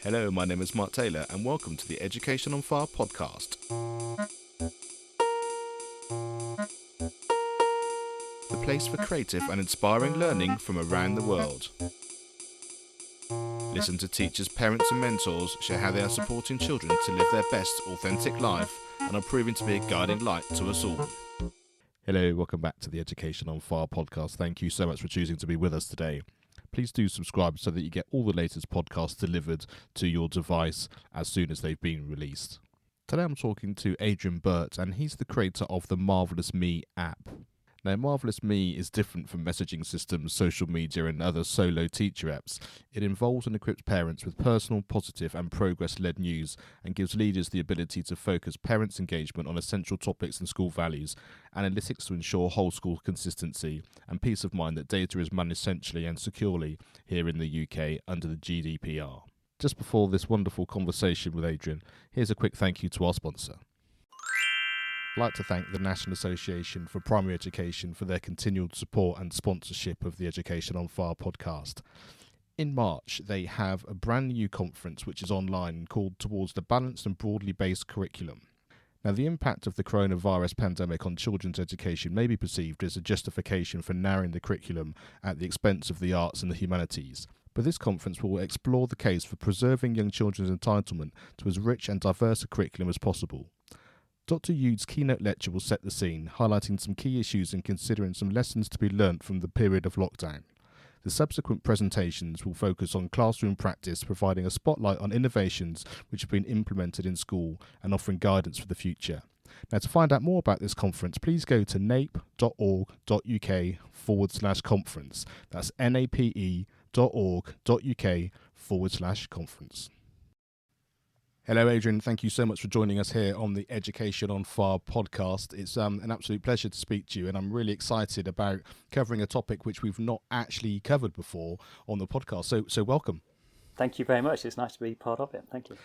Hello, my name is Mark Taylor and welcome to the Education on Fire podcast. The place for creative and inspiring learning from around the world. Listen to teachers, parents and mentors share how they are supporting children to live their best authentic life and are proving to be a guiding light to us all. Hello, welcome back to the Education on Fire podcast. Thank you so much for choosing to be with us today. Please do subscribe so that you get all the latest podcasts delivered to your device as soon as they've been released. Today I'm talking to Adrian Burt, and he's the creator of the MarvellousMe app. Now, MarvellousMe is different from messaging systems, social media and other solo teacher apps. It involves and equips parents with personal, positive and progress-led news and gives leaders the ability to focus parents' engagement on essential topics and school values, analytics to ensure whole school consistency, and peace of mind that data is managed centrally and securely here in the UK under the GDPR. Just before this wonderful conversation with Adrian, here's a quick thank you to our sponsor. I'd like to thank the National Association for Primary Education for their continued support and sponsorship of the Education on Fire podcast. In March, they have a brand new conference which is online called Towards the Balanced and Broadly Based Curriculum. Now, the impact of the coronavirus pandemic on children's education may be perceived as a justification for narrowing the curriculum at the expense of the arts and the humanities. But this conference will explore the case for preserving young children's entitlement to as rich and diverse a curriculum as possible. Dr. Yude's keynote lecture will set the scene, highlighting some key issues and considering some lessons to be learnt from the period of lockdown. The subsequent presentations will focus on classroom practice, providing a spotlight on innovations which have been implemented in school and offering guidance for the future. Now, to find out more about this conference, please go to nape.org.uk/conference. That's nape.org.uk/conference. Hello, Adrian. Thank you so much for joining us here on the Education on Fire podcast. It's an absolute pleasure to speak to you, and I'm really excited about covering a topic which we've not actually covered before on the podcast. So welcome. Thank you very much. It's nice to be part of it. Thank you.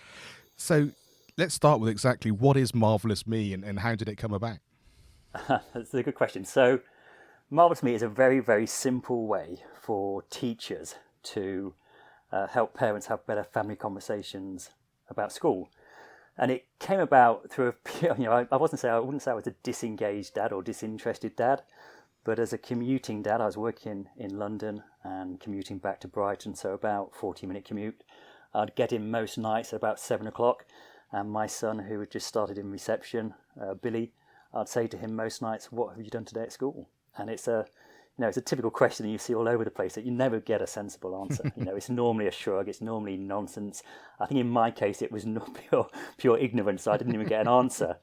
So let's start with exactly what is MarvellousMe and how did it come about? That's a good question. So MarvellousMe is a very, very simple way for teachers to help parents have better family conversations about school. And it came about through I wouldn't say I was a disengaged dad or disinterested dad, but as a commuting dad, I was working in London and commuting back to Brighton, so about 40-minute commute. I'd get in most nights at about 7 o'clock, and my son, who had just started in reception, Billy, I'd say to him most nights, "What have you done today at school?" And it's a typical question that you see all over the place that you never get a sensible answer. It's normally a shrug, it's normally nonsense. I think in my case it was not pure ignorance, so I didn't even get an answer.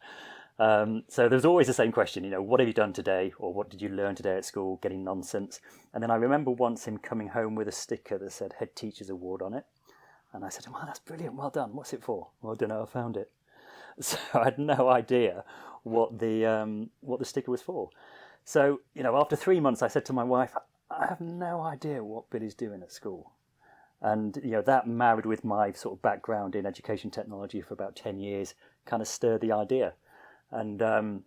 So there's always the same question, what have you done today, or what did you learn today at school? Getting nonsense. And then I remember once him coming home with a sticker that said Head Teacher's Award on it. And I said, "Wow, that's brilliant, well done. What's it for?" "Well, I don't know, I found it." So I had no idea what the sticker was for. So, after 3 months, I said to my wife, "I have no idea what Billy's doing at school." And, that married with my sort of background in education technology for about 10 years kind of stirred the idea. And I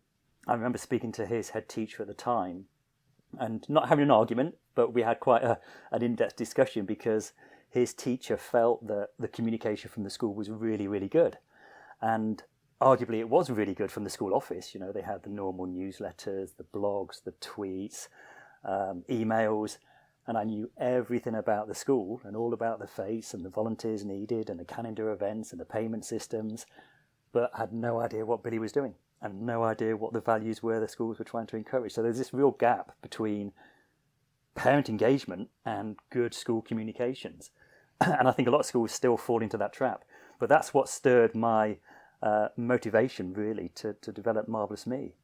remember speaking to his head teacher at the time and not having an argument, but we had quite an in-depth discussion because his teacher felt that the communication from the school was really, really good. And arguably, it was really good from the school office. They had the normal newsletters, the blogs, the tweets, emails, and I knew everything about the school and all about the face and the volunteers needed and the calendar events and the payment systems, but had no idea what Billy was doing and no idea what the values were the schools were trying to encourage. So there's this real gap between parent engagement and good school communications. And I think a lot of schools still fall into that trap. But that's what stirred my motivation really to develop MarvellousMe.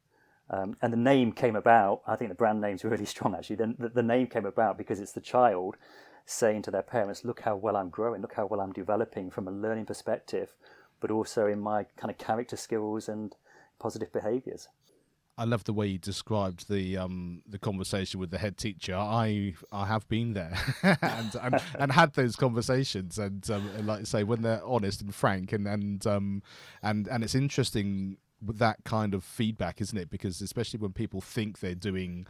And the name came about, I think the brand name's really strong actually, the name came about because it's the child saying to their parents, "Look how well I'm growing, look how well I'm developing from a learning perspective, but also in my kind of character skills and positive behaviours." I love the way you described the conversation with the head teacher. I have been there and had those conversations, and like you say, when they're honest and frank, and it's interesting with that kind of feedback, isn't it? Because especially when people think they're doing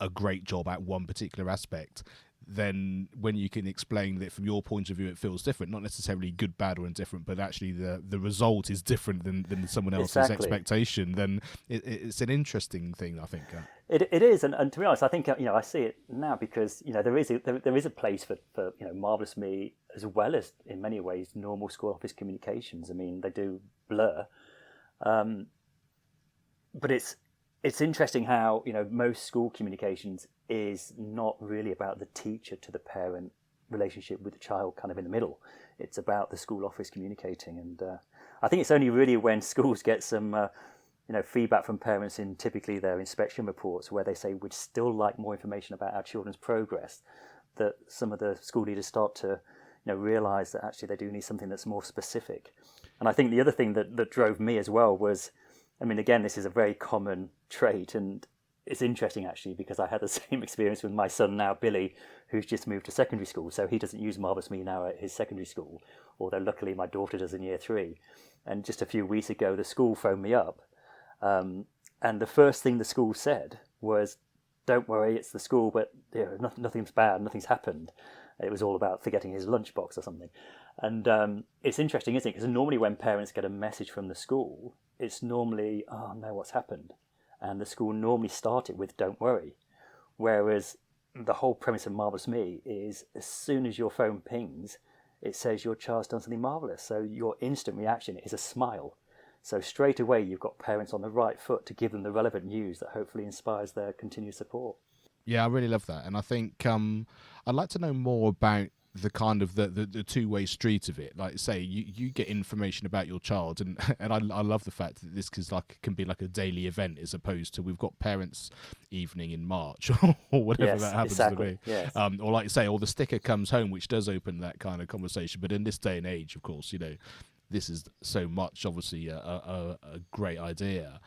a great job at one particular aspect, then when you can explain that from your point of view it feels different, not necessarily good, bad or indifferent, but actually the result is different than someone else's expectation, then it's an interesting thing, I think. It is, and to be honest, I think I see it now because there is a place for MarvellousMe as well as in many ways normal school office communications. I mean, they do blur, but it's interesting how most school communications is not really about the teacher to the parent relationship with the child kind of in the middle. It's about the school office communicating, and I think it's only really when schools get some feedback from parents in typically their inspection reports where they say we'd still like more information about our children's progress, that some of the school leaders start to realise that actually they do need something that's more specific. And I think the other thing that drove me as well was, I mean, again, this is a very common trait, and it's interesting actually because I had the same experience with my son now, Billy, who's just moved to secondary school. So he doesn't use MarvellousMe now at his secondary school, although luckily my daughter does in year 3. And just a few weeks ago, the school phoned me up. And the first thing the school said was, "Don't worry, it's the school, but nothing's bad, nothing's happened." It was all about forgetting his lunchbox or something. And it's interesting, isn't it? Because normally when parents get a message from the school, it's normally, "Oh no, what's happened?" And the school normally start it with, "Don't worry." Whereas the whole premise of MarvellousMe is as soon as your phone pings, it says your child's done something marvellous. So your instant reaction is a smile. So straight away, you've got parents on the right foot to give them the relevant news that hopefully inspires their continued support. Yeah, I really love that. And I think I'd like to know more about the kind of the two-way street of it. Like, say, you get information about your child, and I love the fact that this can be like a daily event as opposed to we've got parents' evening in March or whatever that happens to be. Yes. Or like you say, or the sticker comes home, which does open that kind of conversation. But in this day and age, of course, this is so much obviously a great idea.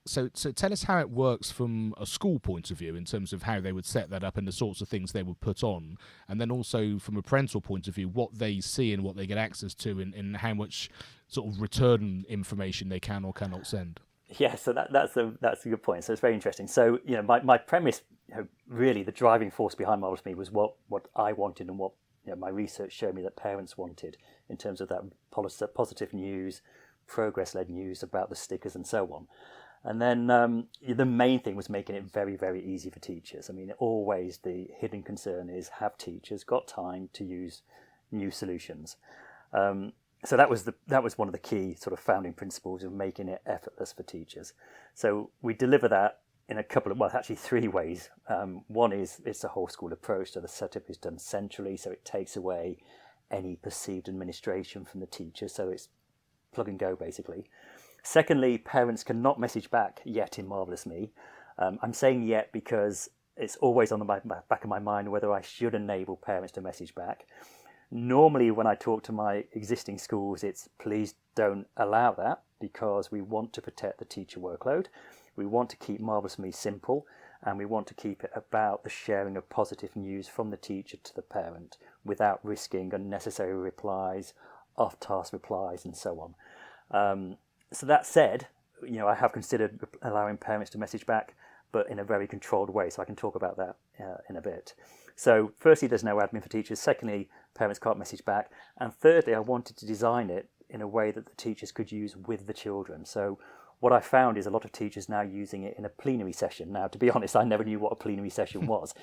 So tell us how it works from a school point of view in terms of how they would set that up and the sorts of things they would put on, and then also from a parental point of view, what they see and what they get access to, and how much sort of return information they can or cannot send. Yeah, so that's a good point. So it's very interesting. So my premise, really the driving force behind MarvellousMe was what I wanted and what my research showed me that parents wanted in terms of that positive news, progress-led news about the stickers and so on. And then the main thing was making it very, very easy for teachers. I mean, always the hidden concern is, have teachers got time to use new solutions? So that was one of the key sort of founding principles of making it effortless for teachers. So we deliver that in a couple of, well, actually 3 ways. One is it's a whole school approach, so the setup is done centrally, so it takes away any perceived administration from the teacher, so it's plug and go basically. Secondly, parents cannot message back yet in MarvellousMe. I'm saying yet because it's always on the back of my mind whether I should enable parents to message back. Normally when I talk to my existing schools, it's please don't allow that because we want to protect the teacher workload. We want to keep MarvellousMe simple, and we want to keep it about the sharing of positive news from the teacher to the parent without risking unnecessary replies, off-task replies, and so on. So that said, I have considered allowing parents to message back, but in a very controlled way, so I can talk about that in a bit. So firstly, there's no admin for teachers. Secondly, parents can't message back. And thirdly, I wanted to design it in a way that the teachers could use with the children. So what I found is a lot of teachers now using it in a plenary session. Now, to be honest, I never knew what a plenary session was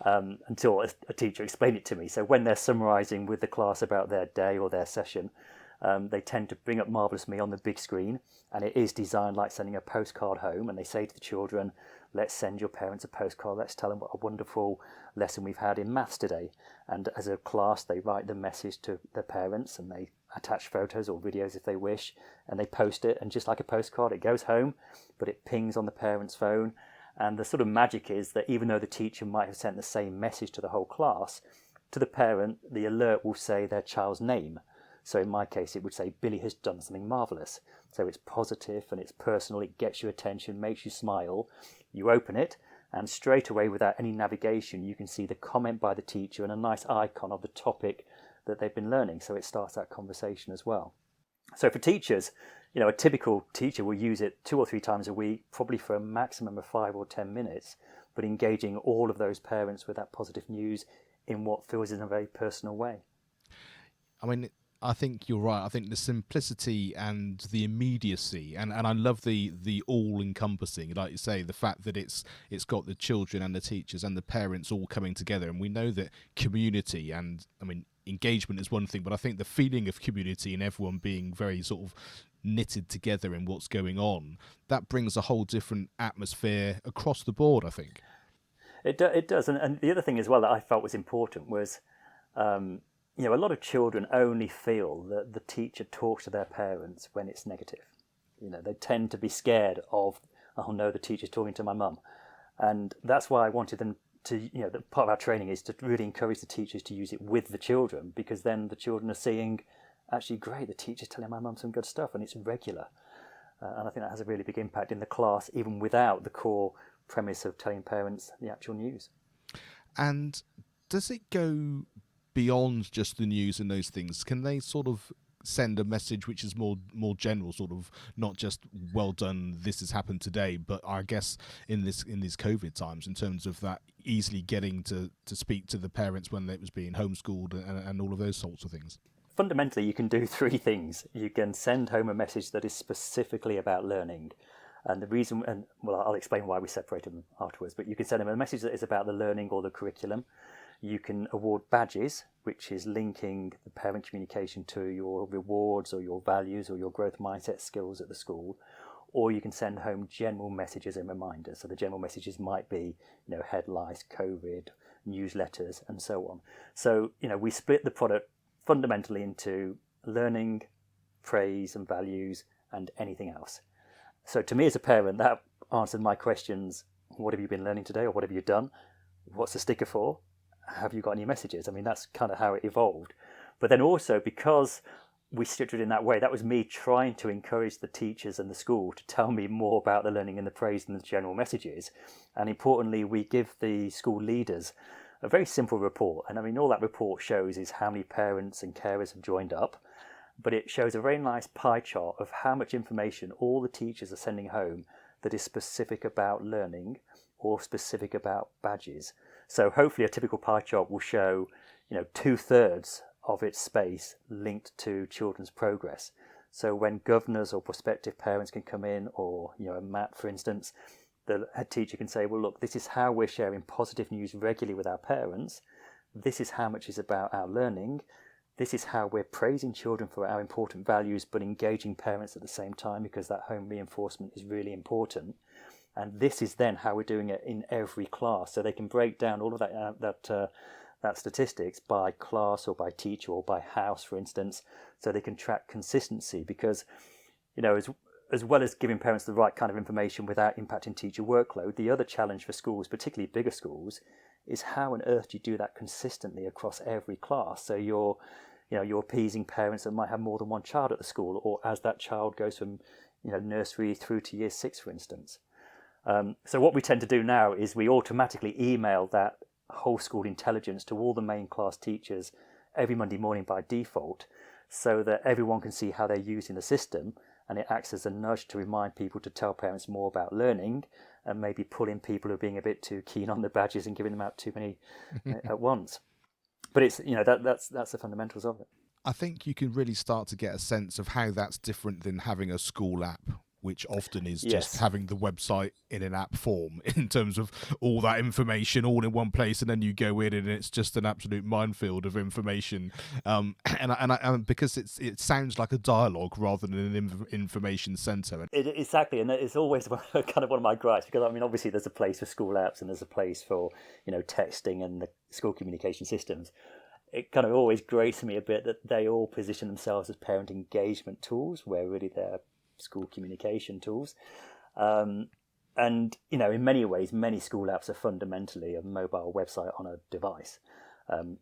until a teacher explained it to me. So when they're summarising with the class about their day or their session, they tend to bring up MarvellousMe on the big screen, and it is designed like sending a postcard home, and they say to the children, let's send your parents a postcard, let's tell them what a wonderful lesson we've had in maths today. And as a class, they write the message to their parents, and they attach photos or videos if they wish, and they post it, and just like a postcard, it goes home, but it pings on the parent's phone. And the sort of magic is that even though the teacher might have sent the same message to the whole class, to the parent, the alert will say their child's name. So in my case, it would say, Billy has done something marvellous. So it's positive and it's personal, it gets your attention, makes you smile. You open it, and straight away, without any navigation, you can see the comment by the teacher and a nice icon of the topic that they've been learning. So it starts that conversation as well. So for teachers, a typical teacher will use it 2 or 3 times a week, probably for a maximum of 5 or 10 minutes, but engaging all of those parents with that positive news in what feels in a very personal way. I mean, I think you're right. I think the simplicity and the immediacy, and I love the all-encompassing, like you say, the fact that it's got the children and the teachers and the parents all coming together. And we know that community and, I mean, engagement is one thing, but I think the feeling of community and everyone being very sort of knitted together in what's going on, that brings a whole different atmosphere across the board, I think. It does. And the other thing as well that I felt was important was, a lot of children only feel that the teacher talks to their parents when it's negative. They tend to be scared of, oh no, the teacher's talking to my mum. And that's why I wanted them to, part of our training is to really encourage the teachers to use it with the children, because then the children are seeing, actually, great, the teacher's telling my mum some good stuff and it's regular. And I think that has a really big impact in the class, even without the core premise of telling parents the actual news. And does it go beyond just the news and those things? Can they sort of send a message which is more general, sort of not just well done, this has happened today, but I guess in these COVID times, in terms of that easily getting to speak to the parents when it was being homeschooled and all of those sorts of things? Fundamentally, you can do three things. You can send home a message that is specifically about learning. And the reason, I'll explain why we separated them afterwards, but you can send them a message that is about the learning or the curriculum. You can award badges, which is linking the parent communication to your rewards or your values or your growth mindset skills at the school. Or you can send home general messages and reminders. So the general messages might be, headlines, COVID, newsletters, and so on. So, we split the product fundamentally into learning, praise and values, and anything else. So to me as a parent, that answered my questions. What have you been learning today, or what have you done? What's the sticker for? Have you got any messages? I mean, that's kind of how it evolved. But then also, because we structured it in that way, that was me trying to encourage the teachers and the school to tell me more about the learning and the praise and the general messages. And importantly, we give the school leaders a very simple report. And I mean, all that report shows is how many parents and carers have joined up. But it shows a very nice pie chart of how much information all the teachers are sending home that is specific about learning or specific about badges. So hopefully a typical pie chart will show, 2/3 of its space linked to children's progress. So when governors or prospective parents can come in, or, a MAT, for instance, the head teacher can say, well, look, this is how we're sharing positive news regularly with our parents. This is how much is about our learning. This is how we're praising children for our important values, but engaging parents at the same time, because that home reinforcement is really important. And this is then how we're doing it in every class. So they can break down all of that statistics by class or by teacher or by house, for instance, so they can track consistency. Because, as well as giving parents the right kind of information without impacting teacher workload, the other challenge for schools, particularly bigger schools, is how on earth do you do that consistently across every class? So you're appeasing parents that might have more than one child at the school, or as that child goes from, nursery through to year 6, for instance. So what we tend to do now is we automatically email that whole school intelligence to all the main class teachers every Monday morning by default, so that everyone can see how they're using the system, and it acts as a nudge to remind people to tell parents more about learning, and maybe pull in people who are being a bit too keen on the badges and giving them out too many at once. But it's, that's the fundamentals of it. I think you can really start to get a sense of how that's different than having a school app, which often is just having the website in an app form, in terms of all that information all in one place, and then you go in and it's just an absolute minefield of information. And because it sounds like a dialogue rather than an information centre. Exactly, and it's always kind of one of my gripes, because I mean, obviously there's a place for school apps and there's a place for texting and the school communication systems. It kind of always grates me a bit that they all position themselves as parent engagement tools, where really they're school communication tools. And, in many ways, many school apps are fundamentally a mobile website on a device.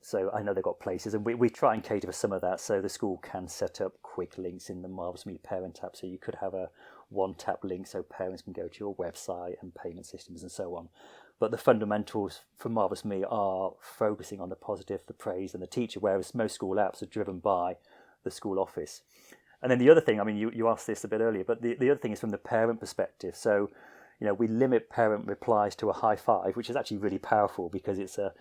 So I know they've got places, and we try and cater for some of that, so the school can set up quick links in the MarvellousMe parent app. So you could have a one-tap link so parents can go to your website and payment systems and so on. But the fundamentals for MarvellousMe are focusing on the positive, the praise, and the teacher, whereas most school apps are driven by the school office. And then the other thing, I mean, you asked this a bit earlier, but the other thing is from the parent perspective. So, we limit parent replies to a high five, which is actually really powerful because it's a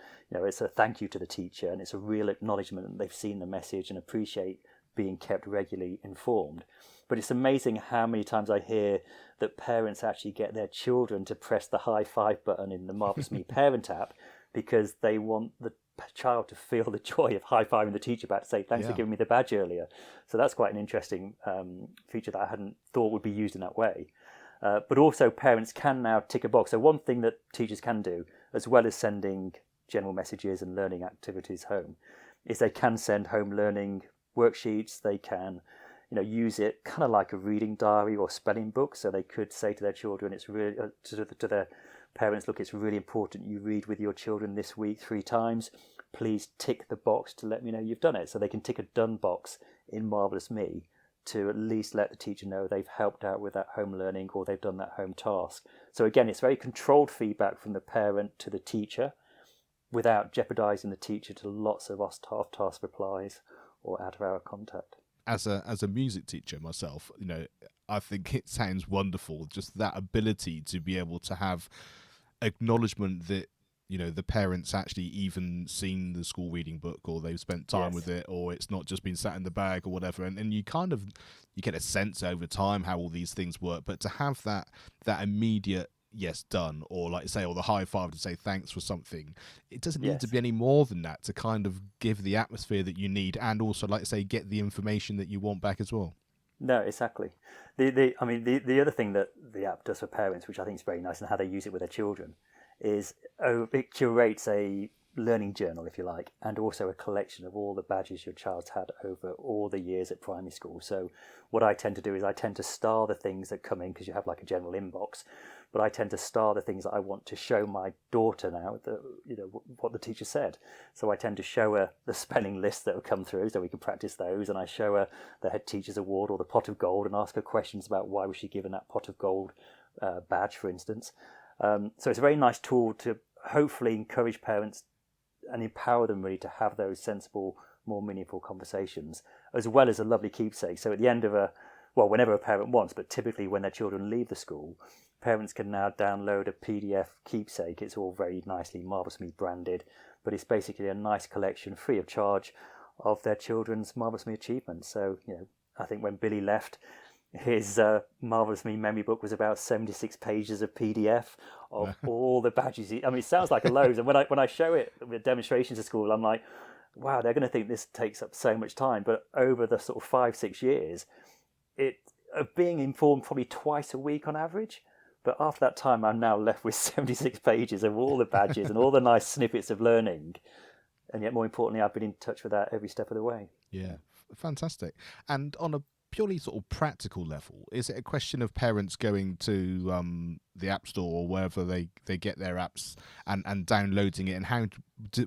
thank you to the teacher, and it's a real acknowledgement that they've seen the message and appreciate being kept regularly informed. But it's amazing how many times I hear that parents actually get their children to press the high five button in the MarvellousMe parent app because they want the child to feel the joy of high-fiving the teacher back to say, thanks for giving me the badge earlier. So that's quite an interesting feature that I hadn't thought would be used in that way. But also parents can now tick a box. So one thing that teachers can do, as well as sending general messages and learning activities home, is they can send home learning worksheets. They can use it kind of like a reading diary or spelling book. So they could say to their children, it's really to their parents, look, it's really important you read with your children this week 3 times. Please tick the box to let me know you've done it. So they can tick a done box in MarvellousMe to at least let the teacher know they've helped out with that home learning or they've done that home task. So again, it's very controlled feedback from the parent to the teacher without jeopardizing the teacher to lots of off-task replies or out-of-hour contact. As a music teacher myself, I think it sounds wonderful, just that ability to be able to have acknowledgement that the parents actually even seen the school reading book, or they've spent time with it, or it's not just been sat in the bag or whatever, and you get a sense over time how all these things work. But to have that immediate yes done, or like say, or the high five to say thanks for something, it doesn't need to be any more than that to kind of give the atmosphere that you need, and also, like say, get the information that you want back as well. No, exactly. The other thing that the app does for parents, which I think is very nice, and how they use it with their children, is it curates a learning journal, if you like, and also a collection of all the badges your child's had over all the years at primary school. So what I tend to do is I tend to star the things that come in, because you have like a general inbox, but I tend to star the things that I want to show my daughter now, what the teacher said. So I tend to show her the spelling lists that have come through so we can practice those, and I show her the head teacher's award or the pot of gold and ask her questions about why was she given that pot of gold badge, for instance. So it's a very nice tool to hopefully encourage parents and empower them really to have those sensible, more meaningful conversations, as well as a lovely keepsake. So at the end of whenever a parent wants, but typically when their children leave the school, parents can now download a PDF keepsake. It's all very nicely MarvellousMe branded, but it's basically a nice collection free of charge of their children's MarvellousMe achievements. So, I think when Billy left, his MarvellousMe memory book was about 76 pages of PDF of all the badges. It sounds like a load. And when I show it with demonstrations at school, I'm like, wow, they're going to think this takes up so much time. But over the sort of 5-6 years, of being informed probably twice a week on average. But after that time, I'm now left with 76 pages of all the badges and all the nice snippets of learning. And yet, more importantly, I've been in touch with that every step of the way. Yeah, fantastic. And on a purely sort of practical level, is it a question of parents going to the App Store or wherever they get their apps and downloading it, and how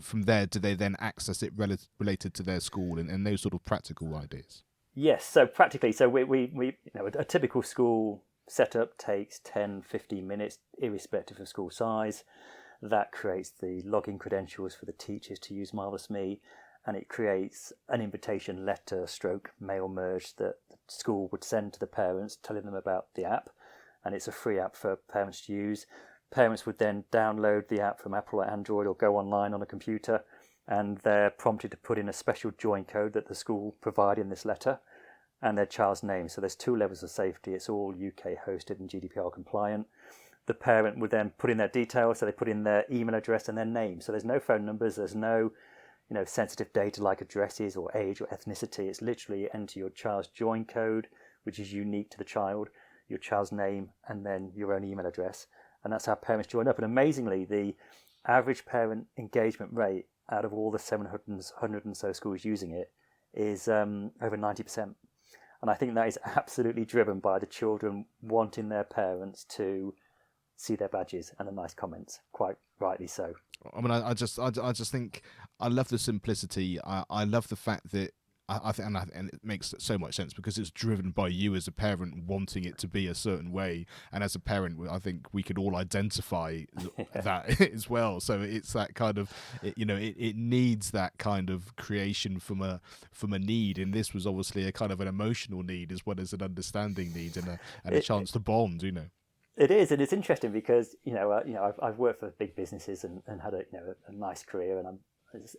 from there do they then access it related to their school and those sort of practical ideas? Yes, so practically, we a typical school setup takes 10-15 minutes, irrespective of school size. That creates the login credentials for the teachers to use MarvellousMe, and it creates an invitation letter / mail merge that the school would send to the parents telling them about the app, and it's a free app for parents to use. Parents would then download the app from Apple or Android or go online on a computer, and they're prompted to put in a special join code that the school provide in this letter and their child's name. So there's 2 levels of safety. It's all UK hosted and GDPR compliant. The parent would then put in their details, so they put in their email address and their name. So there's no phone numbers, there's no sensitive data like addresses or age or ethnicity. It's literally enter your child's join code, which is unique to the child, your child's name, and then your own email address. And that's how parents join up. And amazingly, the average parent engagement rate out of all the 700 and so schools using it is over 90%. And I think that is absolutely driven by the children wanting their parents to see their badges and the nice comments, quite rightly so. I just think I love the simplicity. I love the fact that I think, and it makes so much sense because it's driven by you as a parent wanting it to be a certain way, and as a parent, I think we could all identify that as well. So it's that kind of, it needs that kind of creation from a need, and this was obviously a kind of an emotional need as well as an understanding need and a chance to bond. It is, and it's interesting because I've worked for big businesses and had a nice career, and I'm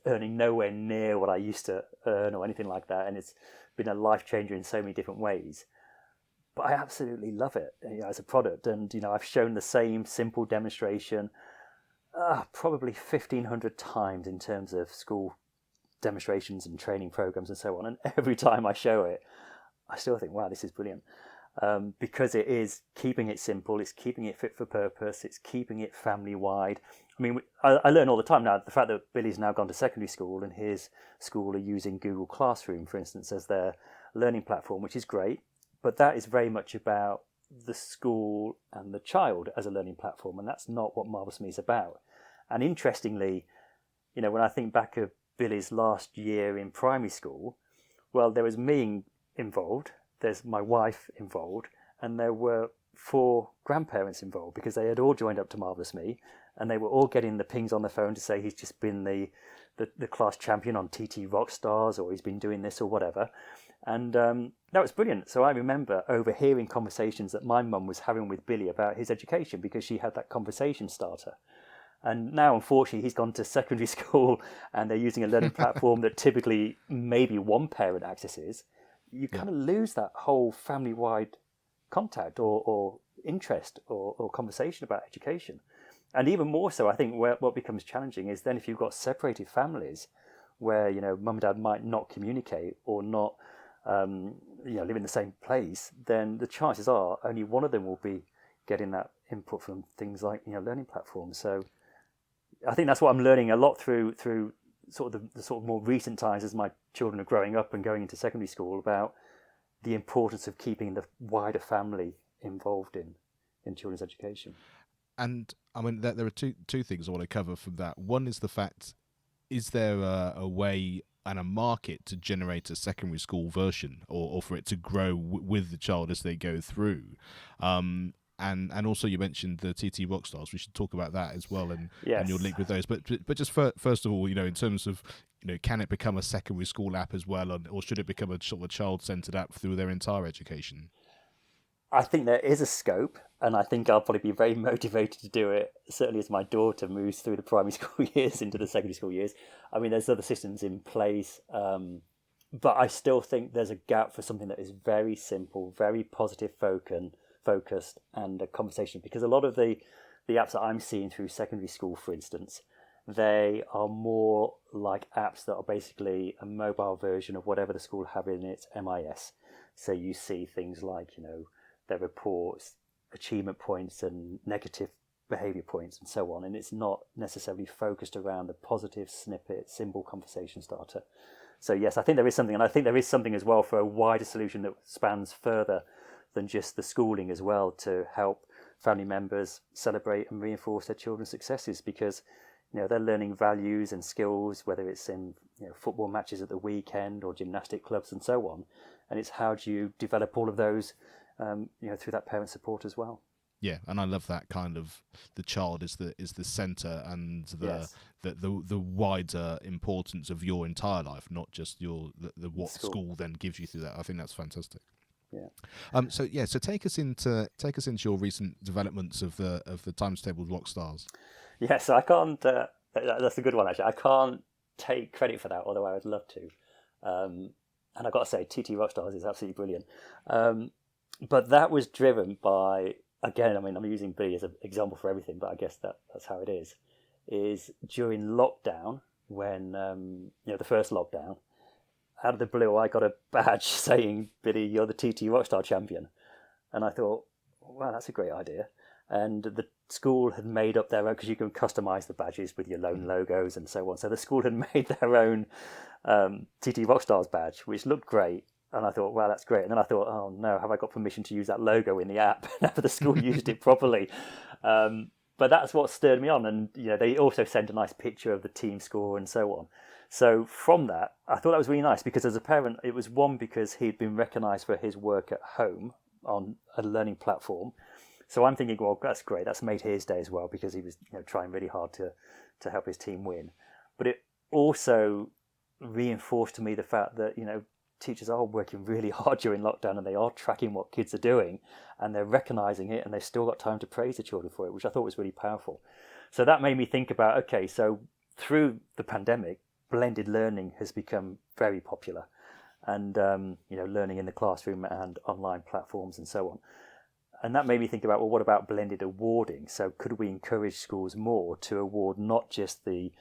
earning nowhere near what I used to earn or anything like that, and it's been a life changer in so many different ways. But I absolutely love it, as a product, and I've shown the same simple demonstration probably 1,500 times in terms of school demonstrations and training programs and so on. And every time I show it, I still think, wow, this is brilliant. Because it is keeping it simple, it's keeping it fit for purpose, it's keeping it family wide. I mean, I learn all the time now, the fact that Billy's now gone to secondary school and his school are using Google Classroom, for instance, as their learning platform, which is great. But that is very much about the school and the child as a learning platform, and that's not what MarvellousMe is about. And interestingly, when I think back of Billy's last year in primary school, well, there was me involved, there's my wife involved, and there were 4 grandparents involved because they had all joined up to MarvellousMe, and they were all getting the pings on the phone to say he's just been the class champion on TT Rockstars, or he's been doing this or whatever. And that was brilliant. So I remember overhearing conversations that my mum was having with Billy about his education because she had that conversation starter. And now, unfortunately, he's gone to secondary school and they're using a learning platform that typically maybe one parent accesses. You kind of lose that whole family-wide contact or interest or conversation about education. And even more so, I think what becomes challenging is then if you've got separated families where, mum and dad might not communicate or not live in the same place, then the chances are only one of them will be getting that input from things like learning platforms. So I think that's what I'm learning a lot through sort of the sort of more recent times as my children are growing up and going into secondary school, about the importance of keeping the wider family involved in children's education. And I mean, there are two things I want to cover from that. One is the fact: is there a way and a market to generate a secondary school version, or for it to grow with the child as they go through? And also you mentioned the TT Rockstars. We should talk about that as well, and your link with those. But just first of all, in terms of can it become a secondary school app as well, or should it become a sort of child-centered app through their entire education? I think there is a scope, and I think I'll probably be very motivated to do it, certainly as my daughter moves through the primary school years into the secondary school years. I mean, there's other systems in place, but I still think there's a gap for something that is very simple, very positive focused, and a conversation. Because a lot of the apps that I'm seeing through secondary school, for instance, they are more like apps that are basically a mobile version of whatever the school have in its MIS. So you see things like, their reports, achievement points and negative behaviour points and so on. And it's not necessarily focused around the positive snippet, simple conversation starter. So yes, I think there is something, and I think there is something as well for a wider solution that spans further than just the schooling as well, to help family members celebrate and reinforce their children's successes, because they're learning values and skills, whether it's in football matches at the weekend or gymnastic clubs and so on. And it's how do you develop all of those through that parent support as well. Yeah, and I love that kind of the child is the centre, and the wider importance of your entire life, not just the what school then gives you through that. I think that's fantastic. Yeah. So take us into your recent developments of the times table Rockstars. Yes, I can't. That's a good one actually. I can't take credit for that, although I would love to. And I've got to say, TT Rockstars is absolutely brilliant. But that was driven by, again, I mean, I'm using B as an example for everything, but I guess that's how it is. Is during lockdown, when the first lockdown, out of the blue, I got a badge saying, "Billy, you're the TT Rockstar champion," and I thought, wow, that's a great idea. And the school had made up their own, because you can customize the badges with your own logos and so on. So the school had made their own TT Rockstars badge, which looked great. And I thought, wow, that's great. And then I thought, oh no, have I got permission to use that logo in the app? Never the school used it properly. But that's what stirred me on. And they also sent a nice picture of the team score and so on. So from that, I thought that was really nice, because as a parent, it was one, because he'd been recognised for his work at home on a learning platform. So I'm thinking, well, that's great. That's made his day as well, because he was trying really hard to help his team win. But it also reinforced to me the fact that, teachers are working really hard during lockdown, and they are tracking what kids are doing, and they're recognising it, and they've still got time to praise the children for it, which I thought was really powerful. So that made me think about, okay, so through the pandemic, blended learning has become very popular, and learning in the classroom and online platforms and so on. And that made me think about, well, what about blended awarding? So could we encourage schools more to award not just the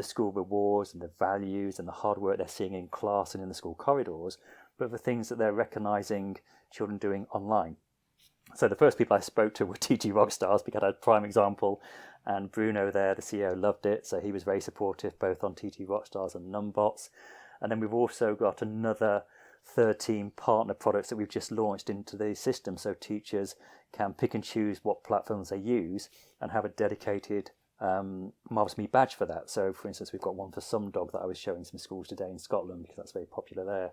school rewards and the values and the hard work they're seeing in class and in the school corridors, but the things that they're recognising children doing online? So the first people I spoke to were TG Rockstars, because I had a prime example, and Bruno there, the CEO, loved it. So he was very supportive both on TG Rockstars and Numbots. And then we've also got another 13 partner products that we've just launched into the system, so teachers can pick and choose what platforms they use and have a dedicated MarvellousMe badge for that. So for instance, we've got one for SumDog that I was showing some schools today in Scotland, because that's very popular there.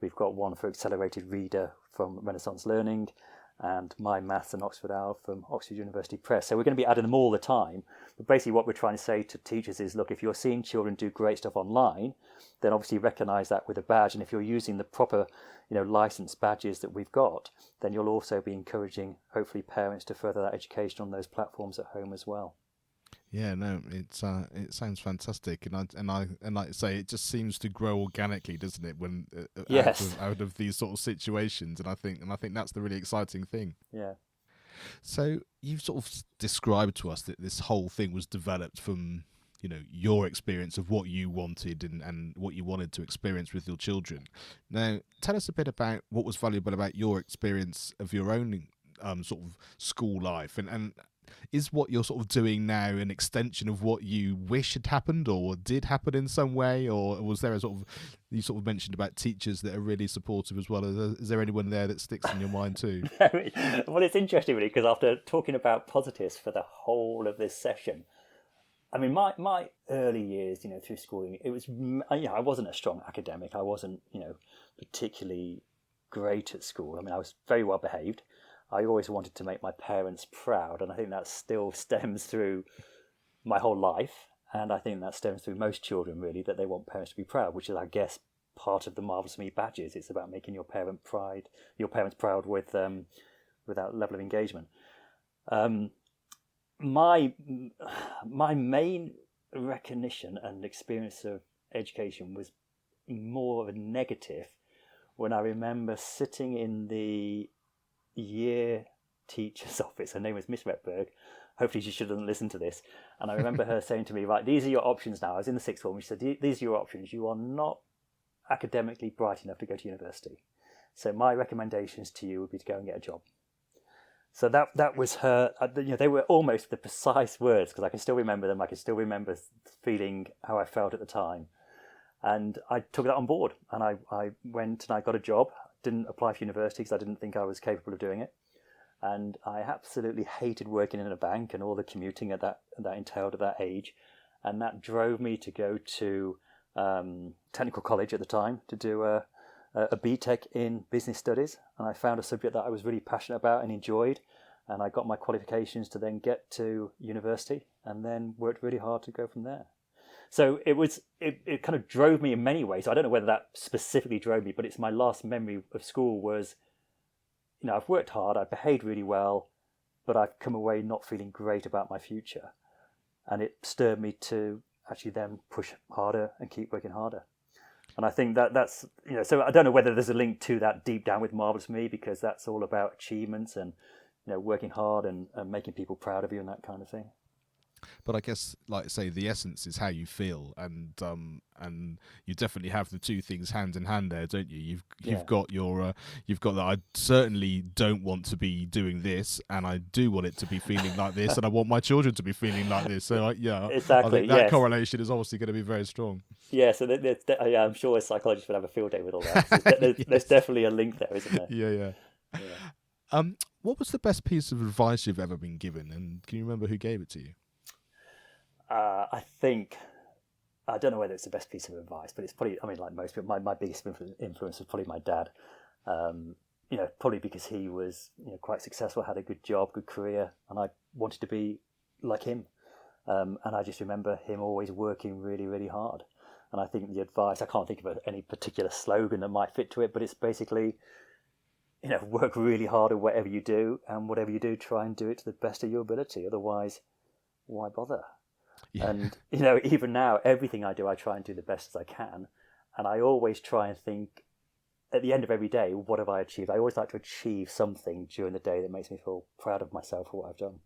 We've got one for Accelerated Reader from Renaissance Learning, and My Maths and Oxford Owl from Oxford University Press. So we're going to be adding them all the time. But basically what we're trying to say to teachers is, look, if you're seeing children do great stuff online, then obviously recognise that with a badge. And if you're using the proper, licensed badges that we've got, then you'll also be encouraging, hopefully, parents to further that education on those platforms at home as well. Yeah, no, it sounds fantastic, and like I say, it just seems to grow organically, doesn't it? When Yes. out of these sort of situations, and I think that's the really exciting thing. Yeah. So you've sort of described to us that this whole thing was developed from your experience of what you wanted and what you wanted to experience with your children. Now, tell us a bit about what was valuable about your experience of your own sort of school life, and is what you're sort of doing now an extension of what you wish had happened or did happen in some way, or was there you sort of mentioned about teachers that are really supportive as well? Is there anyone there that sticks in your mind too? Well, it's interesting really, because after talking about positives for the whole of this session, I mean, my early years, through schooling, it was, I wasn't a strong academic. I wasn't, particularly great at school. I mean, I was very well behaved. I always wanted to make my parents proud, and I think that still stems through my whole life, and I think that stems through most children, really, that they want parents to be proud, which is, I guess, part of the MarvellousMe badges. It's about making your parents proud with that level of engagement. My main recognition and experience of education was more of a negative when I remember sitting in the year teacher's office. Her name was Miss Retberg. Hopefully she shouldn't listen to this. And I remember her saying to me, right, these are your options now. I was in the sixth form. She said, these are your options. You are not academically bright enough to go to university. So my recommendations to you would be to go and get a job. So that was her, they were almost the precise words, because I can still remember them. I can still remember feeling how I felt at the time. And I took that on board, and I went and I got a job. Didn't apply for university because I didn't think I was capable of doing it. And I absolutely hated working in a bank and all the commuting that entailed at that age. And that drove me to go to technical college at the time to do a BTEC in business studies. And I found a subject that I was really passionate about and enjoyed. And I got my qualifications to then get to university, and then worked really hard to go from there. So it kind of drove me in many ways. I don't know whether that specifically drove me, but it's my last memory of school was, I've worked hard, I've behaved really well, but I've come away not feeling great about my future. And it stirred me to actually then push harder and keep working harder. And I think that's, so I don't know whether there's a link to that deep down with MarvellousMe, because that's all about achievements and, working hard and making people proud of you and that kind of thing. But I guess, like I say, the essence is how you feel, and you definitely have the two things hand in hand there, don't you? You've got that I certainly don't want to be doing this, and I do want it to be feeling like this, and I want my children to be feeling like this. So exactly. I think that correlation is obviously going to be very strong. Yeah, so I'm sure a psychologist would have a field day with all that. There's definitely a link there, isn't there? Yeah. What was the best piece of advice you've ever been given, and can you remember who gave it to you? I think, I don't know whether it's the best piece of advice, but it's probably, like most people, my biggest influence was probably my dad. Probably because he was quite successful, had a good job, good career, and I wanted to be like him. And I just remember him always working really, really hard. And I think the advice, I can't think of any particular slogan that might fit to it, but it's basically, work really hard at whatever you do, and whatever you do, try and do it to the best of your ability. Otherwise, why bother? Yeah. And, even now, everything I do, I try and do the best as I can. And I always try and think, at the end of every day, what have I achieved? I always like to achieve something during the day that makes me feel proud of myself for what I've done.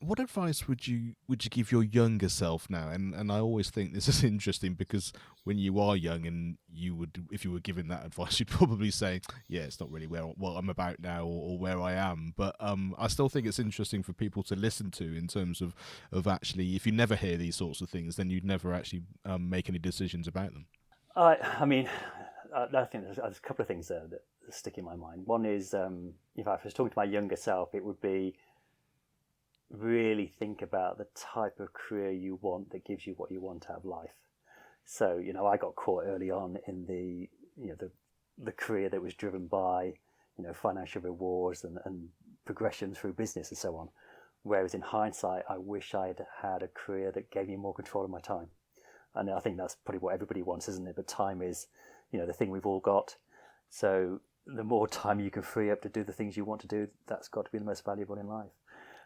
What advice would you give your younger self now? And I always think this is interesting because when you are young and if you were given that advice, you'd probably say, yeah, it's not really what I'm about now or where I am. But I still think it's interesting for people to listen to in terms of actually, if you never hear these sorts of things, then you'd never actually make any decisions about them. I think there's a couple of things there that stick in my mind. One is, if I was talking to my younger self, it would be really think about the type of career you want that gives you what you want out of life. So, I got caught early on in the career that was driven by, financial rewards and progression through business and so on. Whereas in hindsight, I wish I'd had a career that gave me more control of my time. And I think that's probably what everybody wants, isn't it? But time is, the thing we've all got. So the more time you can free up to do the things you want to do, that's got to be the most valuable in life.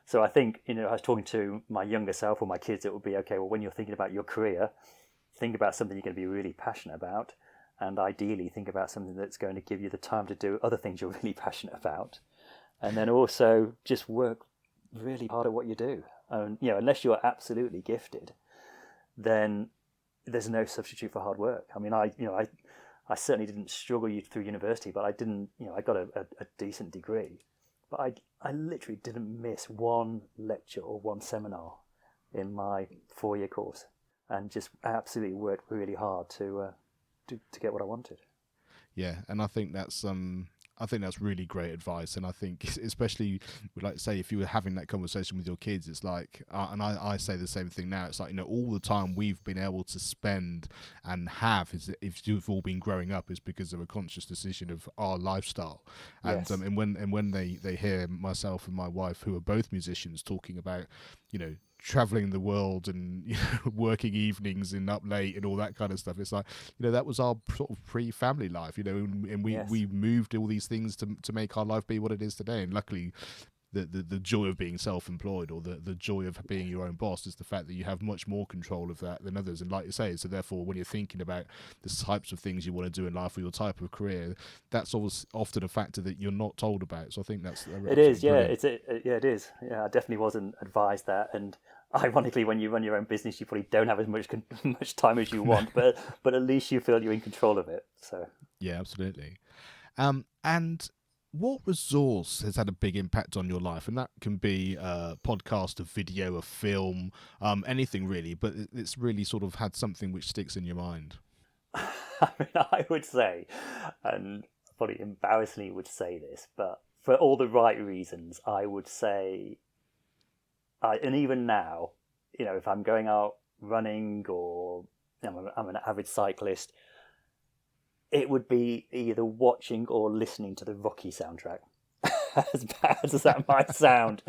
So I think, I was talking to my younger self or my kids, it would be, okay, well, when you're thinking about your career, think about something you're going to be really passionate about. And ideally think about something that's going to give you the time to do other things you're really passionate about. And then also just work really hard at what you do. Unless you're absolutely gifted, then there's no substitute for hard work. I mean, I certainly didn't struggle through university, but I didn't, I got a decent degree. But I literally didn't miss one lecture or one seminar in my 4-year course, and just absolutely worked really hard to get what I wanted. Yeah, and I think that's really great advice. And I think especially, like say, if you were having that conversation with your kids, it's like, and I say the same thing now. It's like, all the time we've been able to spend and have is if you've all been growing up is because of a conscious decision of our lifestyle. And Yes. And when they hear myself and my wife, who are both musicians, talking about, traveling the world and working evenings and up late and all that kind of stuff, it's like, that was our sort of pre-family life, and we moved all these things to make our life be what it is today. And luckily the joy of being self-employed, or the joy of being your own boss, is the fact that you have much more control of that than others. And like you say, so therefore when you're thinking about the types of things you want to do in life or your type of career, that's always often a factor that you're not told about. So I think that's It is, yeah. brilliant. It is. Yeah, I definitely wasn't advised that. And ironically, when you run your own business, you probably don't have as much time as you want, but at least you feel you're in control of it. So yeah, absolutely. And what resource has had a big impact on your life? And that can be a podcast, a video, a film, anything really, but it's really sort of had something which sticks in your mind. I mean, I would say, and probably embarrassingly would say this, but for all the right reasons, I would say, and even now, if I'm going out running or I'm an avid cyclist, it would be either watching or listening to the Rocky soundtrack, as bad as that might sound.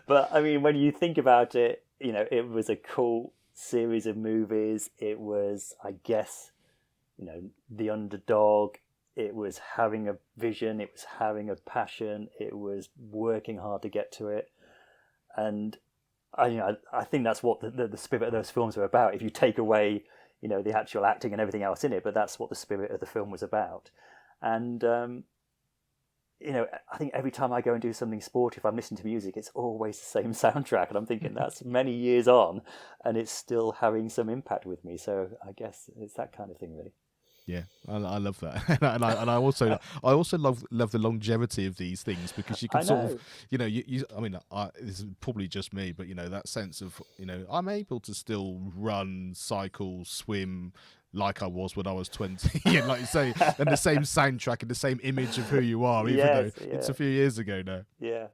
But I mean, when you think about it, it was a cool series of movies. It was, I guess, the underdog. It was having a vision. It was having a passion. It was working hard to get to it. And I think that's what the spirit of those films are about. If you take away the actual acting and everything else in it, but that's what the spirit of the film was about. And, I think every time I go and do something sporty, if I'm listening to music, it's always the same soundtrack. And I'm thinking that's many years on and it's still having some impact with me. So I guess it's that kind of thing, really. Yeah, I love that, and I also love the longevity of these things, because you can sort of, I mean, this is probably just me, but that sense of, I'm able to still run, cycle, swim like I was when I was 20, and like you say, and the same soundtrack and the same image of who you are, even though it's a few years ago now. Yeah.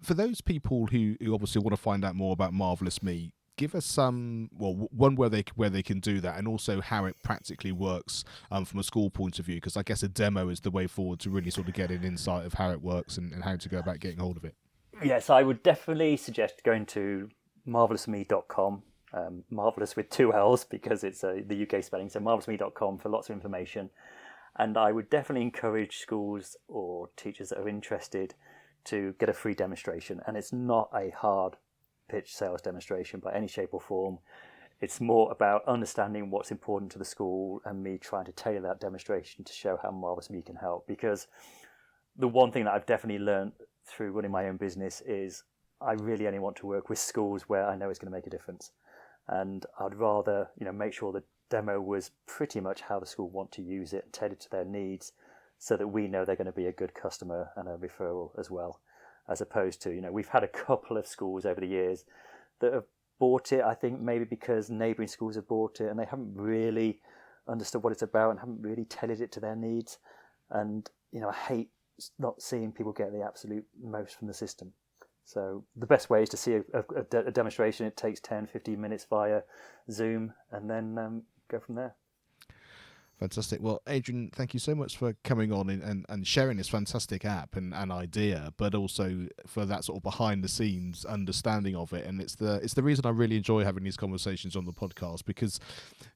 For those people who obviously want to find out more about MarvellousMe, give us some, one where they can do that, and also how it practically works from a school point of view, because I guess a demo is the way forward to really sort of get an insight of how it works and how to go about getting hold of it. Yes, I would definitely suggest going to marvellousme.com. Marvellous with 2 L's because it's the UK spelling, so marvellousme.com for lots of information. And I would definitely encourage schools or teachers that are interested to get a free demonstration. And it's not a hard pitch sales demonstration by any shape or form. It's more about understanding what's important to the school and me trying to tailor that demonstration to show how MarvellousMe can help. Because the one thing that I've definitely learned through running my own business is I really only want to work with schools where I know it's going to make a difference. And I'd rather, make sure the demo was pretty much how the school want to use it and tailored to their needs, so that we know they're going to be a good customer and a referral as well, as opposed to, we've had a couple of schools over the years that have bought it, I think maybe because neighbouring schools have bought it and they haven't really understood what it's about and haven't really tailored it to their needs. And, I hate not seeing people get the absolute most from the system. So the best way is to see a demonstration. It takes 10, 15 minutes via Zoom, and then go from there. Fantastic. Well, Adrian, thank you so much for coming on and sharing this fantastic app and idea, but also for that sort of behind the scenes understanding of it. And it's the reason I really enjoy having these conversations on the podcast, because,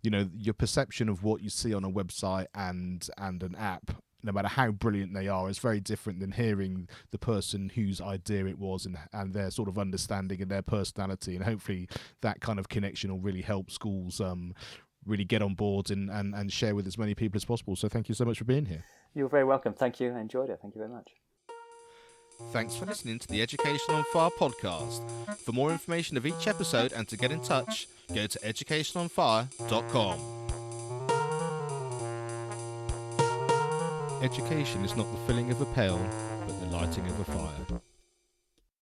your perception of what you see on a website and an app, no matter how brilliant they are, is very different than hearing the person whose idea it was and their sort of understanding and their personality. And hopefully that kind of connection will really help schools really get on board and share with as many people as possible. So thank you so much for being here. You're very welcome. Thank you. I enjoyed it. Thank you very much. Thanks for listening to the Education on Fire podcast. For more information of each episode and to get in touch, go to educationonfire.com. Education is not the filling of a pail, but the lighting of a fire.